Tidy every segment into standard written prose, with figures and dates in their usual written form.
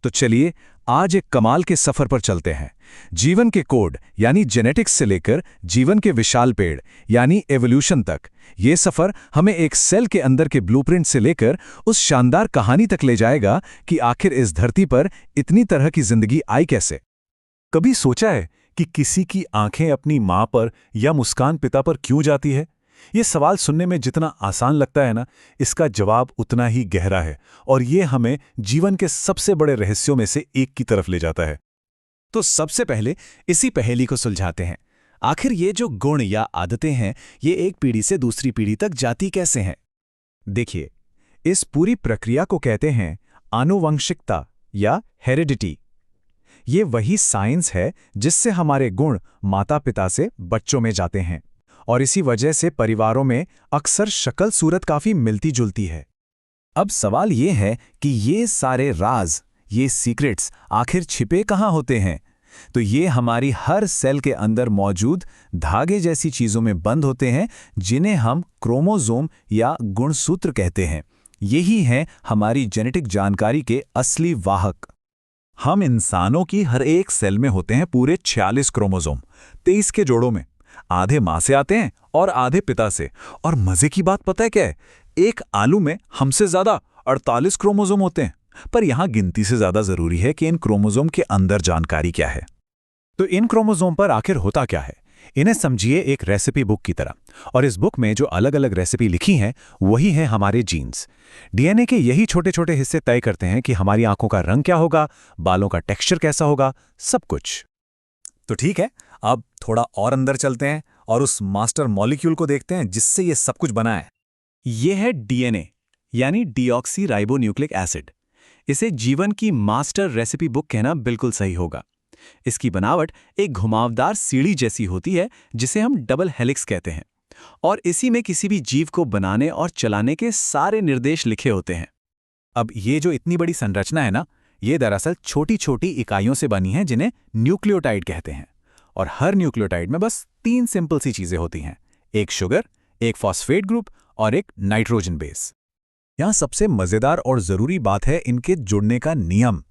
तो चलिए आज एक कमाल के सफर पर चलते हैं। जीवन के कोड यानी जेनेटिक्स से लेकर जीवन के विशाल पेड़ यानी एवोल्यूशन तक। ये सफर हमें एक सेल के अंदर के ब्लूप्रिंट से लेकर उस शानदार कहानी तक ले जाएगा कि आखिर इस धरती पर इतनी तरह की जिंदगी आई कैसे। कभी सोचा है कि किसी की आंखें अपनी मां पर या मुस्कान पिता पर क्यों जाती है? ये सवाल सुनने में जितना आसान लगता है ना, इसका जवाब उतना ही गहरा है और ये हमें जीवन के सबसे बड़े रहस्यों में से एक की तरफ ले जाता है। तो सबसे पहले इसी पहेली को सुलझाते हैं। आखिर ये जो गुण या आदतें हैं, ये एक पीढ़ी से दूसरी पीढ़ी तक जाती कैसे हैं? देखिए, इस पूरी प्रक्रिया को कहते हैं आनुवंशिकता या हेरिडिटी। ये वही साइंस है जिससे हमारे गुण माता पिता से बच्चों में जाते हैं और इसी वजह से परिवारों में अक्सर शक्ल सूरत काफी मिलती जुलती है। अब सवाल ये है कि ये सारे राज, ये सीक्रेट्स आखिर छिपे कहाँ होते हैं? तो ये हमारी हर सेल के अंदर मौजूद धागे जैसी चीजों में बंद होते हैं, जिन्हें हम क्रोमोसोम या गुणसूत्र कहते हैं। यही हैं हमारी जेनेटिक जानकारी के असली वाहक। हम इंसानों की हर एक सेल में होते हैं पूरे 46 क्रोमोसोम, 23 के जोड़ों में। आधे मां से आते हैं और आधे पिता से। और मजे की बात पता है क्या है? एक आलू में हमसे ज्यादा 48 क्रोमोसोम होते हैं। पर यहां गिनती से ज्यादा जरूरी है कि इन क्रोमोसोम के अंदर जानकारी क्या है। तो इन क्रोमोसोम पर आखिर होता क्या है? इन्हें समझिए एक रेसिपी बुक की तरह। और इस बुक में जो अलग अलग रेसिपी लिखी हैं, वही हैं हमारे जीन्स। डीएनए के यही छोटे छोटे हिस्से तय करते हैं कि हमारी आंखों का रंग क्या होगा, बालों का टेक्सचर कैसा होगा, सब कुछ। तो ठीक है, अब थोड़ा और अंदर चलते हैं और उस मास्टर मॉलिक्यूल को देखते हैं जिससे ये सब कुछ बना है। ये है डीएनए यानी डीऑक्सी राइबोन्यूक्लिक एसिड। इसे जीवन की मास्टर रेसिपी बुक कहना बिल्कुल सही होगा। इसकी बनावट एक घुमावदार सीढ़ी जैसी होती है, जिसे हम डबल हेलिक्स कहते हैं, और इसी में किसी भी जीव को बनाने और चलाने के सारे निर्देश लिखे होते हैं। अब ये जो इतनी बड़ी संरचना है ना, ये दरअसल छोटी छोटी इकाइयों से बनी है जिन्हें न्यूक्लियोटाइड कहते हैं। और हर न्यूक्लियोटाइड में बस 3 सिंपल सी चीजें होती हैं, एक शुगर, एक फॉस्फेट ग्रुप और एक नाइट्रोजन बेस। यहां सबसे मजेदार और जरूरी बात है इनके जुड़ने का नियम।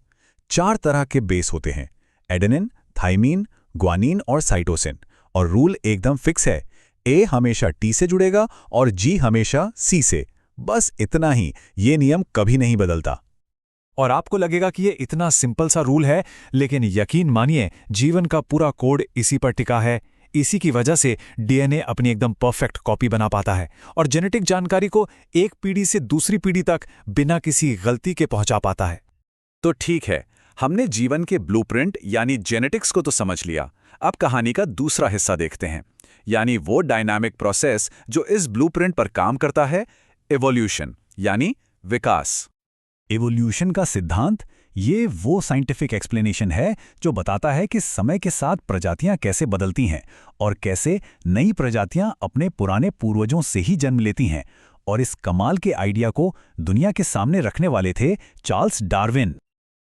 4 तरह के बेस होते हैं, एडेनिन, थाइमीन, ग्वानिन और साइटोसिन। और रूल एकदम फिक्स है, ए हमेशा टी से जुड़ेगा और जी हमेशा सी से। बस इतना ही, ये नियम कभी नहीं बदलता। और आपको लगेगा कि ये इतना सिंपल सा रूल है, लेकिन यकीन मानिए जीवन का पूरा कोड इसी पर टिका है। इसी की वजह से डीएनए अपनी एकदम परफेक्ट कॉपी बना पाता है और जेनेटिक जानकारी को एक पीढ़ी से दूसरी पीढ़ी तक बिना किसी गलती के पहुंचा पाता है। तो ठीक है, हमने जीवन के ब्लूप्रिंट यानी जेनेटिक्स को तो समझ लिया। अब कहानी का दूसरा हिस्सा देखते हैं, यानी वो डायनामिक प्रोसेस जो इस ब्लूप्रिंट पर काम करता है, एवोल्यूशन यानी विकास। एवोल्यूशन का सिद्धांत ये वो साइंटिफिक एक्सप्लेनेशन है जो बताता है कि समय के साथ प्रजातियां कैसे बदलती हैं और कैसे नई प्रजातियां अपने पुराने पूर्वजों से ही जन्म लेती हैं। और इस कमाल के आइडिया को दुनिया के सामने रखने वाले थे चार्ल्स डार्विन।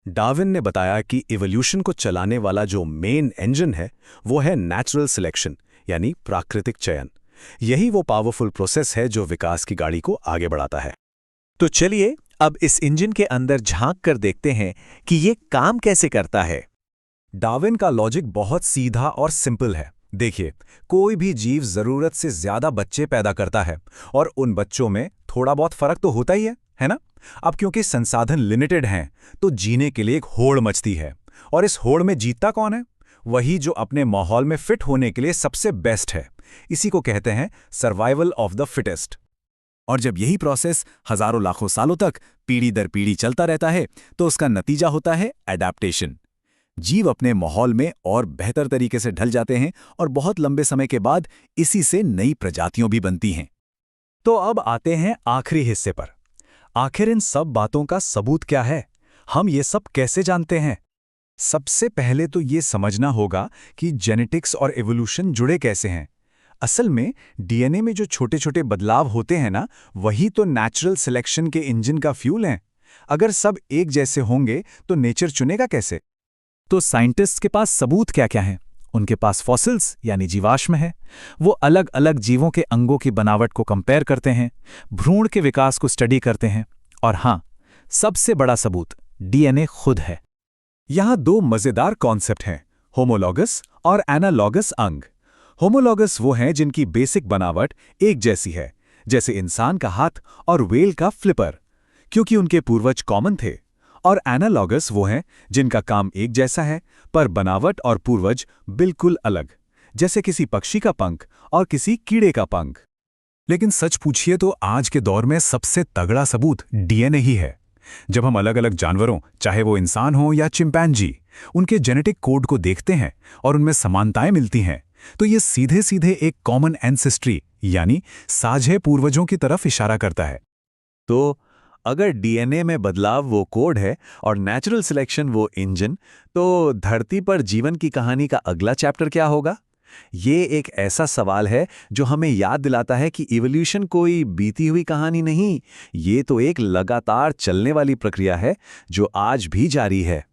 डार्विन ने बताया कि इवोल्यूशन को चलाने वाला जो मेन इंजन है, वो है नेचुरल सिलेक्शन यानी प्राकृतिक चयन। यही वो पावरफुल प्रोसेस है जो विकास की गाड़ी को आगे बढ़ाता है। तो चलिए अब इस इंजन के अंदर झांक कर देखते हैं कि ये काम कैसे करता है। डार्विन का लॉजिक बहुत सीधा और सिंपल है। देखिए, कोई भी जीव जरूरत से ज्यादा बच्चे पैदा करता है और उन बच्चों में थोड़ा बहुत फर्क तो होता ही है ना? अब क्योंकि संसाधन लिमिटेड हैं, तो जीने के लिए एक होड़ मचती है। और इस होड़ में जीतता कौन है? वही जो अपने माहौल में फिट होने के लिए सबसे बेस्ट है। इसी को कहते हैं सर्वाइवल ऑफ द फिटेस्ट। और जब यही प्रोसेस हजारों लाखों सालों तक पीढ़ी दर पीढ़ी चलता रहता है, तो उसका नतीजा होता है एडैप्टेशन। जीव अपने माहौल में और बेहतर तरीके से ढल जाते हैं और बहुत लंबे समय के बाद इसी से नई प्रजातियां भी बनती हैं। तो अब आते हैं आखिरी हिस्से पर। आखिर इन सब बातों का सबूत क्या है? हम ये सब कैसे जानते हैं? सबसे पहले तो ये समझना होगा कि जेनेटिक्स और एवोल्यूशन जुड़े कैसे हैं। असल में डीएनए में जो छोटे छोटे बदलाव होते हैं ना, वही तो नेचुरल सिलेक्शन के इंजन का फ्यूल हैं। अगर सब एक जैसे होंगे तो नेचर चुनेगा कैसे? तो साइंटिस्ट्स के पास सबूत क्या क्या हैं? उनके पास फॉसिल्स यानी जीवाश्म है। वो अलग अलग जीवों के अंगों की बनावट को कंपेयर करते हैं, भ्रूण के विकास को स्टडी करते हैं। और हाँ, सबसे बड़ा सबूत डीएनए खुद है। यहाँ दो मजेदार कॉन्सेप्ट हैं, होमोलॉगस और एनालॉगस अंग। होमोलॉगस वो हैं जिनकी बेसिक बनावट एक जैसी है, जैसे इंसान का हाथ और व्हेल का फ्लिपर, क्योंकि उनके पूर्वज कॉमन थे। और एनालॉगस वो हैं जिनका काम एक जैसा है, पर बनावट और पूर्वज बिल्कुल अलग, जैसे किसी पक्षी का पंख और किसी कीड़े का पंख। लेकिन सच पूछिए तो आज के दौर में सबसे तगड़ा सबूत डीएनए ही है। जब हम अलग अलग जानवरों, चाहे वो इंसान हो या चिंपैंजी, उनके जेनेटिक कोड को देखते हैं और उनमें समानताएं मिलती हैं, तो ये सीधे सीधे एक कॉमन एंसेस्ट्री यानी साझे पूर्वजों की तरफ इशारा करता है। तो अगर डीएनए में बदलाव वो कोड है और नेचुरल सिलेक्शन वो इंजन, तो धरती पर जीवन की कहानी का अगला चैप्टर क्या होगा? ये एक ऐसा सवाल है जो हमें याद दिलाता है कि इवोल्यूशन कोई बीती हुई कहानी नहीं, ये तो एक लगातार चलने वाली प्रक्रिया है जो आज भी जारी है।